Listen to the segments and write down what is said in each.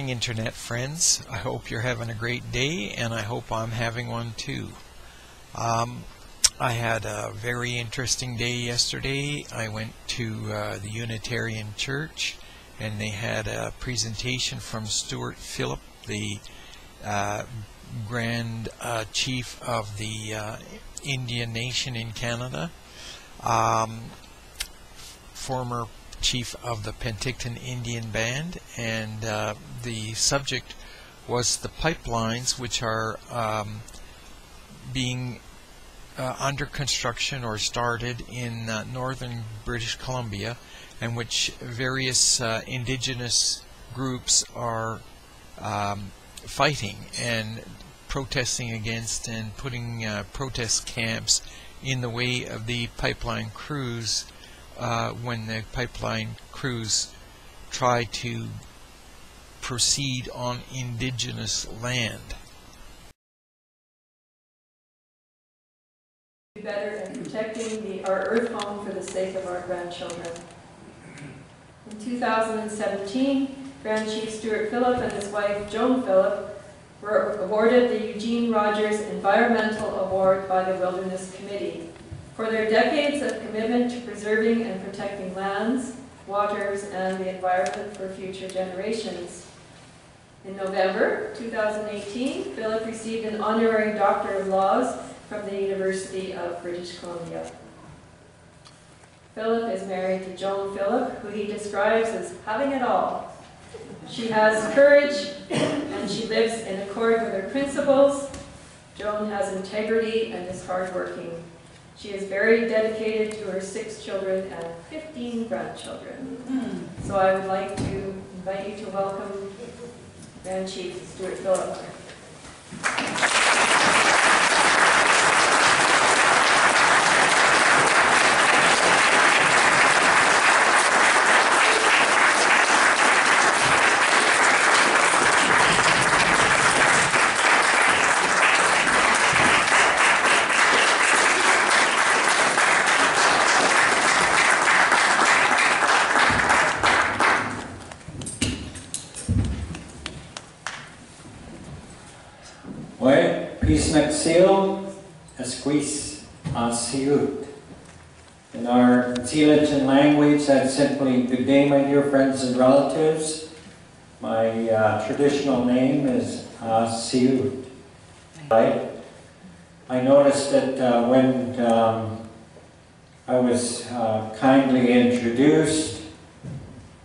morning, Internet friends. I hope you're having a great day, and I hope I'm having one too. I had a very interesting day yesterday. I went to the Unitarian Church, and they had a presentation from Stewart Phillip, the Grand Chief of the Indian Nation in Canada, former Chief of the Penticton Indian Band, and the subject was the pipelines which are being under construction or started in northern British Columbia, and which various Indigenous groups are fighting and protesting against, and putting protest camps in the way of the pipeline crews when the pipeline crews try to proceed on Indigenous land. Better in protecting our earth home for the sake of our grandchildren. In 2017, Grand Chief Stewart Phillip and his wife Joan Phillip were awarded the Eugene Rogers Environmental Award by the Wilderness Committee for their decades of commitment to preserving and protecting lands, waters, and the environment for future generations. In November 2018, Phillip received an honorary Doctor of Laws from the University of British Columbia. Phillip is married to Joan Phillip, who he describes as having it all. She has courage, and she lives in accord with her principles. Joan has integrity and is hardworking. She is very dedicated to her 6 children and 15 grandchildren. So I would like to invite you to welcome Grand Chief Stewart Phillip. In our Tsilachen language, that's simply good day, my dear friends and relatives. My traditional name is Siut. I noticed that when I was kindly introduced,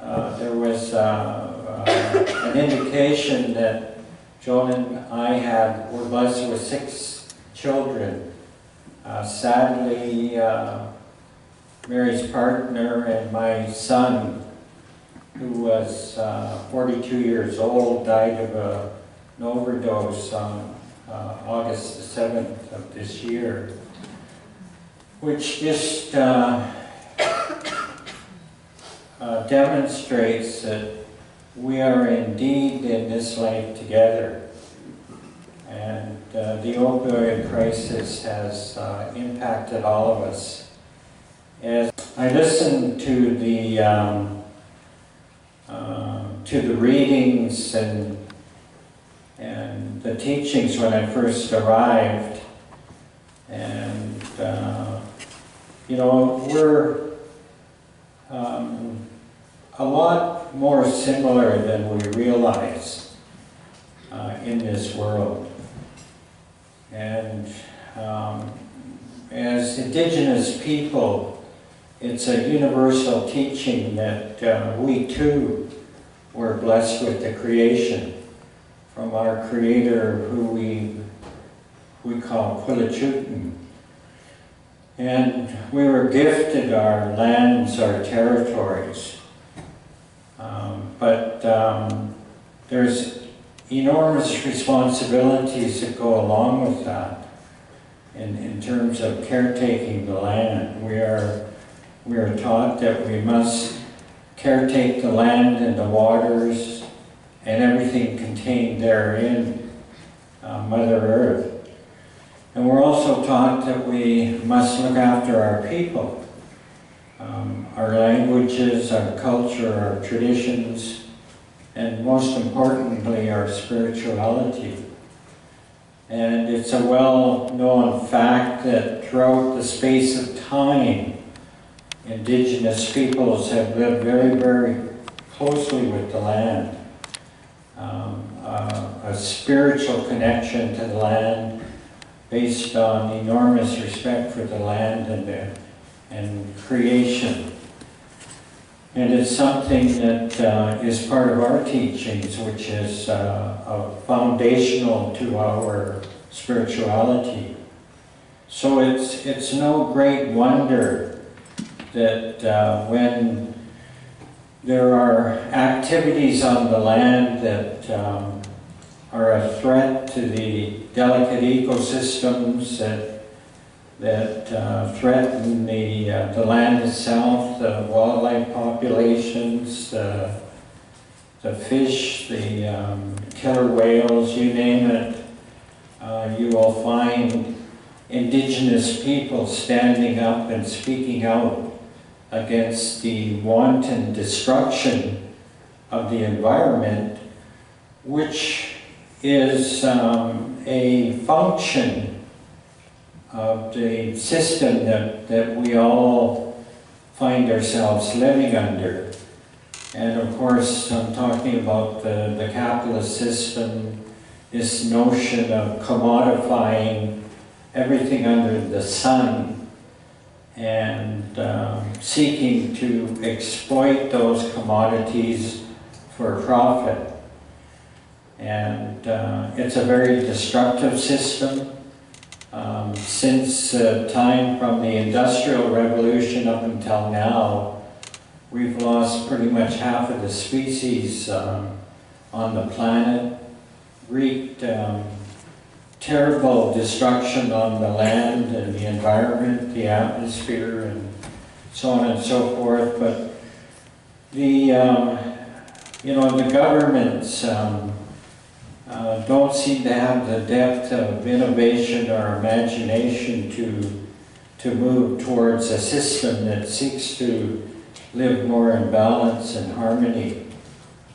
there was an indication that Joan and I were blessed with 6 children. Sadly, Mary's partner and my son, who was 42 years old, died of an overdose on August the 7th of this year, which just demonstrates that we are indeed in this life together. And the opioid crisis has impacted all of us. As I listened to the readings and the teachings when I first arrived, and you know, we're a lot more similar than we realize in this world. And as Indigenous people, it's a universal teaching that we too were blessed with the creation from our Creator, who we call Quilichutin. And we were gifted our lands, our territories. But there's enormous responsibilities that go along with that in terms of caretaking the land. We are taught that we must caretake the land and the waters and everything contained therein, Mother Earth. And we're also taught that we must look after our people, our languages, our culture, our traditions, and most importantly, our spirituality. And it's a well-known fact that throughout the space of time, Indigenous peoples have lived very, very closely with the land. A spiritual connection to the land based on enormous respect for the land and creation. And it's something that is part of our teachings, which is foundational to our spirituality. So it's no great wonder that when there are activities on the land that are a threat to the delicate ecosystems that threaten the land itself, the wildlife populations, the fish, the killer whales, you name it, you will find Indigenous people standing up and speaking out against the wanton destruction of the environment, which is a function of the system that we all find ourselves living under. And of course, I'm talking about the capitalist system, this notion of commodifying everything under the sun and seeking to exploit those commodities for profit. And it's a very destructive system. Since time from the Industrial Revolution up until now, we've lost pretty much half of the species on the planet, wreaked terrible destruction on the land and the environment, the atmosphere, and so on and so forth. But the the governments don't seem to have the depth of innovation or imagination to move towards a system that seeks to live more in balance and harmony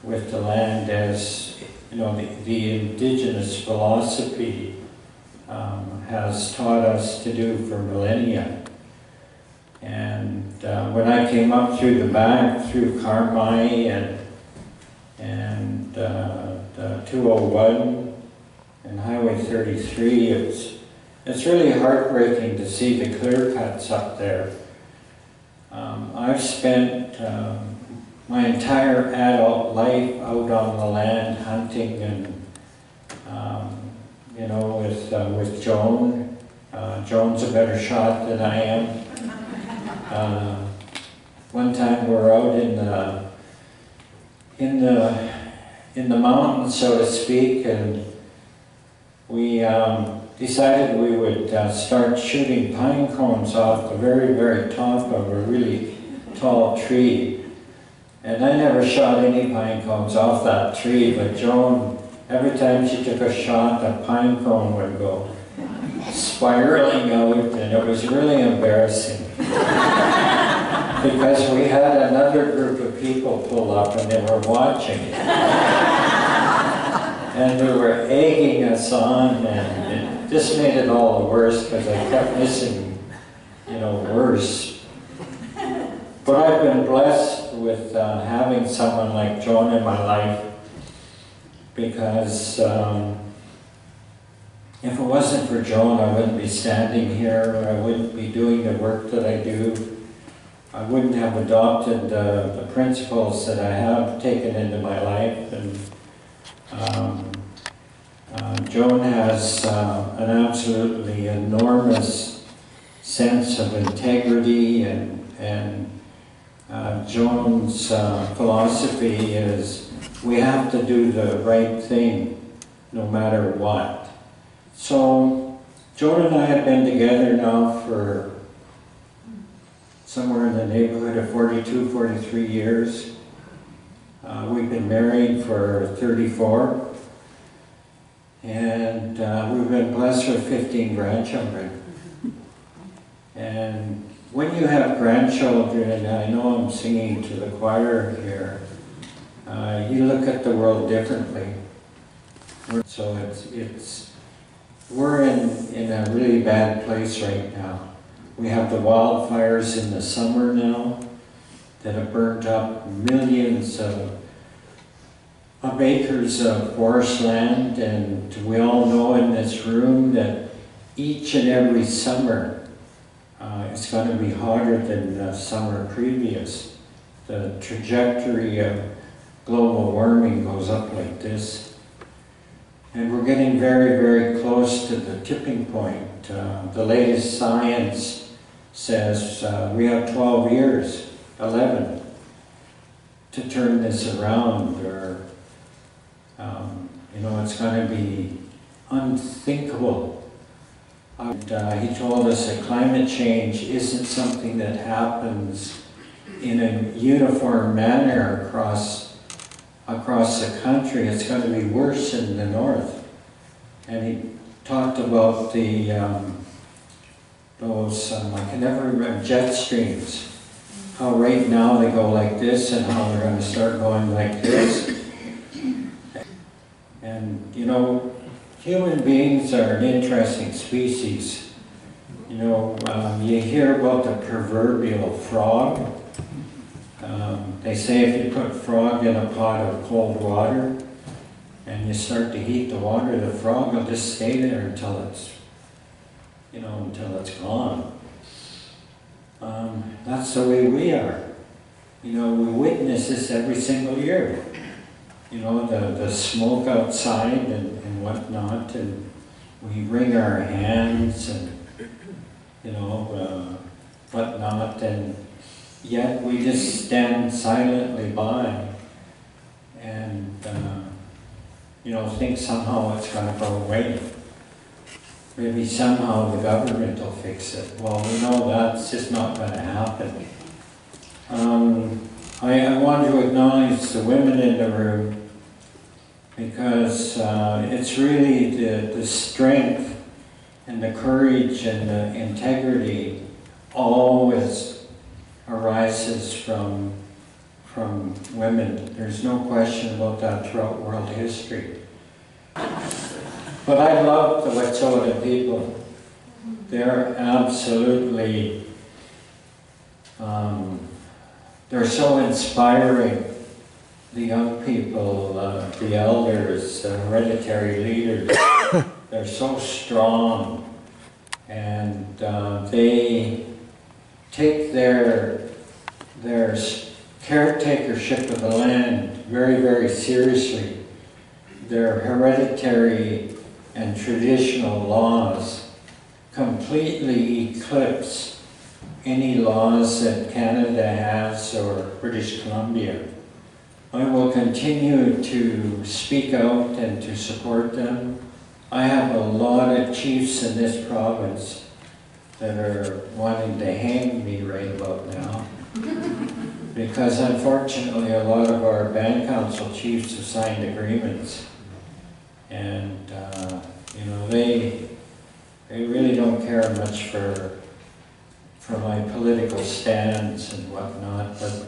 with the land, as the Indigenous philosophy has taught us to do for millennia. And when I came up through the back, through Carmi and 201 and Highway 33, it's really heartbreaking to see the clear cuts up there. I've spent my entire adult life out on the land hunting and with Joan. Joan's a better shot than I am. One time we were out in the mountains, so to speak, and we decided we would start shooting pine cones off the very, very top of a really tall tree. And I never shot any pine cones off that tree, but Joan, every time she took a shot, a pine cone would go spiraling out, and it was really embarrassing. Because we had another group of people pull up and they were watching. And they were egging us on, and it just made it all worse because I kept missing, worse. But I've been blessed with having someone like Joan in my life, because if it wasn't for Joan, I wouldn't be standing here, I wouldn't be doing the work that I do. I wouldn't have adopted the principles that I have taken into my life. And Joan has an absolutely enormous sense of integrity, and Joan's philosophy is we have to do the right thing no matter what. So Joan and I have been together now for somewhere in the neighborhood of 42, 43 years. We've been married for 34. And we've been blessed with 15 grandchildren. And when you have grandchildren, and I know I'm singing to the choir here, you look at the world differently. So we're in a really bad place right now. We have the wildfires in the summer now that have burnt up millions of acres of forest land, and we all know in this room that each and every summer it's going to be hotter than the summer previous. The trajectory of global warming goes up like this. And we're getting very, very close to the tipping point. The latest science says we have 12 years, 11, to turn this around, or you know, it's going to be unthinkable. He told us that climate change isn't something that happens in a uniform manner across the country. It's going to be worse in the north. And he talked about the those I can never remember, jet streams. How right now they go like this, and how they're going to start going like this. And you know, human beings are an interesting species. You know, you hear about the proverbial frog. They say if you put a frog in a pot of cold water and you start to heat the water, the frog will just stay there until it's, you know, until it's gone. That's the way we are. You know, we witness this every single year. You know, the smoke outside and whatnot, and we wring our hands and, you know, whatnot, and yet we just stand silently by and, you know, think somehow it's going to go away. Maybe somehow the government will fix it. Well, we know that's just not going to happen. I want to acknowledge the women in the room, because it's really the strength and the courage and the integrity always arises from women. There's no question about that throughout world history. But I love the Wet'suwet'en people. They're absolutely, they're so inspiring. The young people, the elders, the hereditary leaders, they're so strong, and they take their caretakership of the land very, very seriously. Their hereditary and traditional laws completely eclipse any laws that Canada has or British Columbia. I will continue to speak out and to support them. I have a lot of chiefs in this province that are wanting to hang me right about now. Because unfortunately a lot of our band council chiefs have signed agreements. And you know, they really don't care much for my political stands and whatnot, but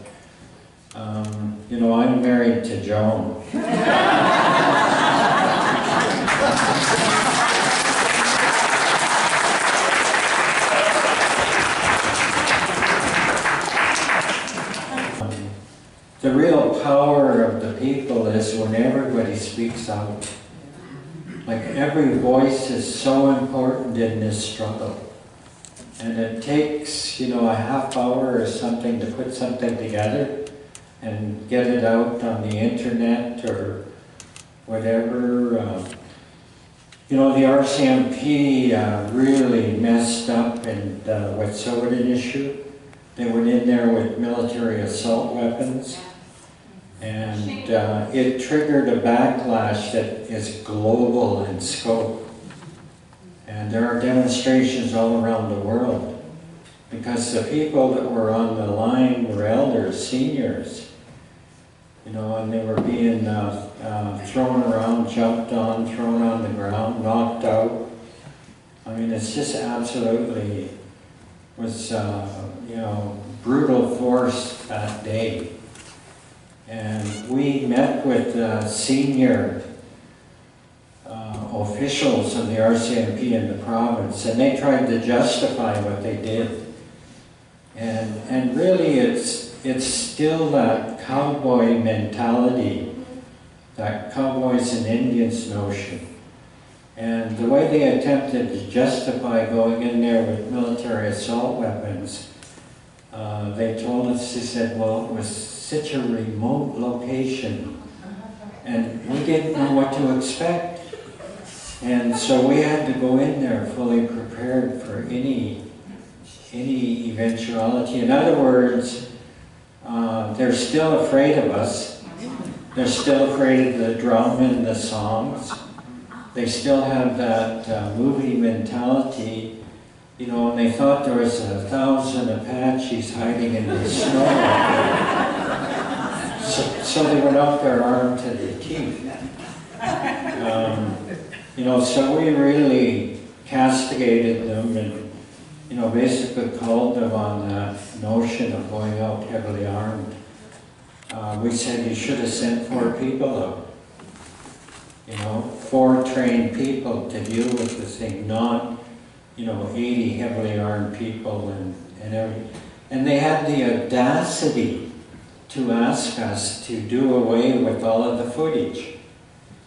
you know, I'm married to Joan. The real power of the people is when everybody speaks out. Like, every voice is so important in this struggle. And it takes, you know, a half hour or something to put something together and get it out on the internet or whatever. You know, the RCMP really messed up in the Wet'suwet'en issue. They went in there with military assault weapons, and it triggered a backlash that is global in scope. And there are demonstrations all around the world because the people that were on the line were elders, seniors, you know, and they were being thrown around, jumped on, thrown on the ground, knocked out. I mean, it's just absolutely was, you know, brutal force that day. And we met with senior officials of the RCMP in the province, and they tried to justify what they did. And really it's still that cowboy mentality, that cowboys and Indians notion. And the way they attempted to justify going in there with military assault weapons, they told us, they said, well, it was such a remote location and we didn't know what to expect. And so we had to go in there fully prepared for any eventuality. In other words, they're still afraid of us. They're still afraid of the drum and the songs. They still have that movie mentality, you know, and they thought there was 1,000 Apaches hiding in the snow. so they went out there armed to the teeth. You know, so we really castigated them and, you know, basically called them on that notion of going out heavily armed. We said you should have sent 4 people out. You know, 4 trained people to deal with this thing, not, you know, 80 heavily armed people and everything. And they had the audacity to ask us to do away with all of the footage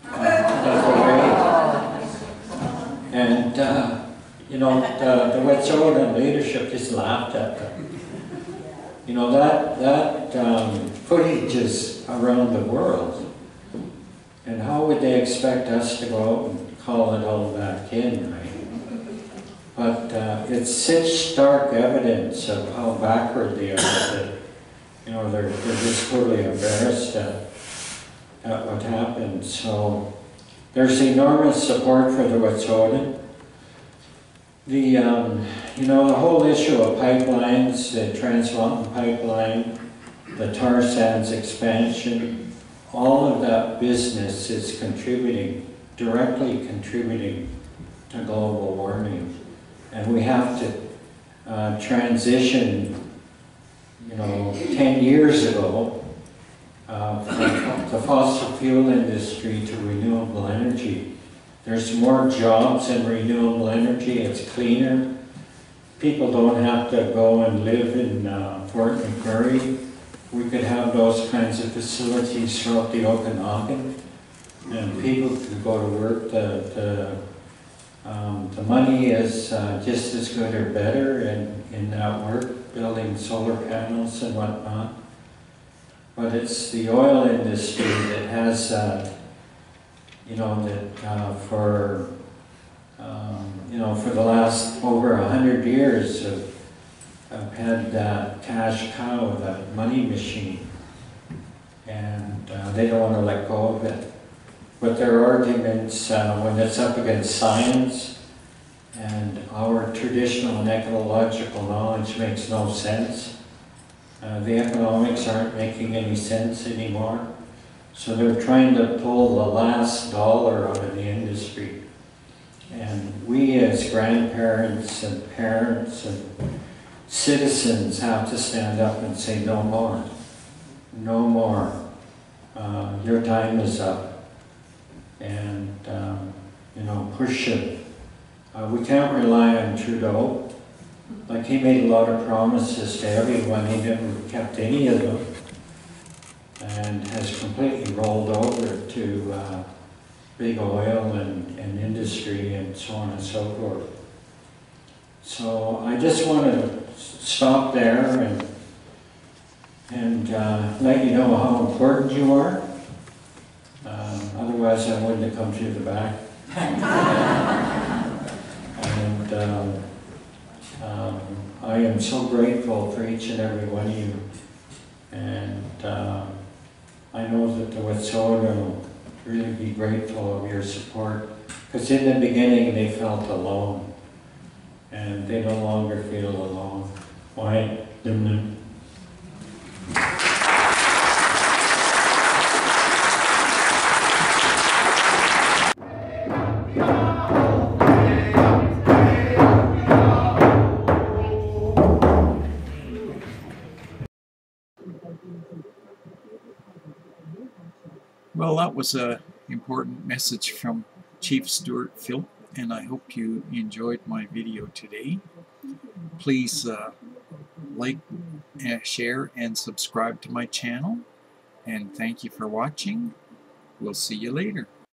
of the raid. And, you know, the Wet'suwet'en leadership just laughed at them. You know, that footage is around the world. And how would they expect us to go out and call it all back in, right? But it's such stark evidence of how backward they are that, you know, they're just totally embarrassed at what happened. So there's enormous support for the Wet'suwet'en. You know, the whole issue of pipelines, the Trans Mountain Pipeline, the tar sands expansion, all of that business is contributing, directly contributing to global warming. And we have to transition, you know, 10 years ago from the fossil fuel industry to renewable energy. There's more jobs in renewable energy, it's cleaner. People don't have to go and live in Fort McMurray. We could have those kinds of facilities throughout the Okanagan, and people could go to work. The money is just as good or better in that work, building solar panels and whatnot. But it's the oil industry that has you know, that for you know, for the last over 100 years I've had that cash cow, that money machine, and they don't want to let go of it. But their arguments, when it's up against science and our traditional and ecological knowledge, makes no sense. The economics aren't making any sense anymore. So they're trying to pull the last dollar out of the industry. And we as grandparents and parents and citizens have to stand up and say no more. No more. Your time is up. And, you know, push it. We can't rely on Trudeau. Like, he made a lot of promises to everyone, he never kept any of them, and has completely rolled over to big oil and industry and so on and so forth. So I just want to stop there and let you know how important you are. Otherwise I wouldn't have come through the back. And I am so grateful for each and every one of you. And I know that the Wet'suwet'en will really be grateful of your support. Because in the beginning they felt alone. And they no longer feel alone. Why? Well, that was an important message from Chief Stewart Phillip, and I hope you enjoyed my video today. Please like, share, and subscribe to my channel. And thank you for watching. We'll see you later.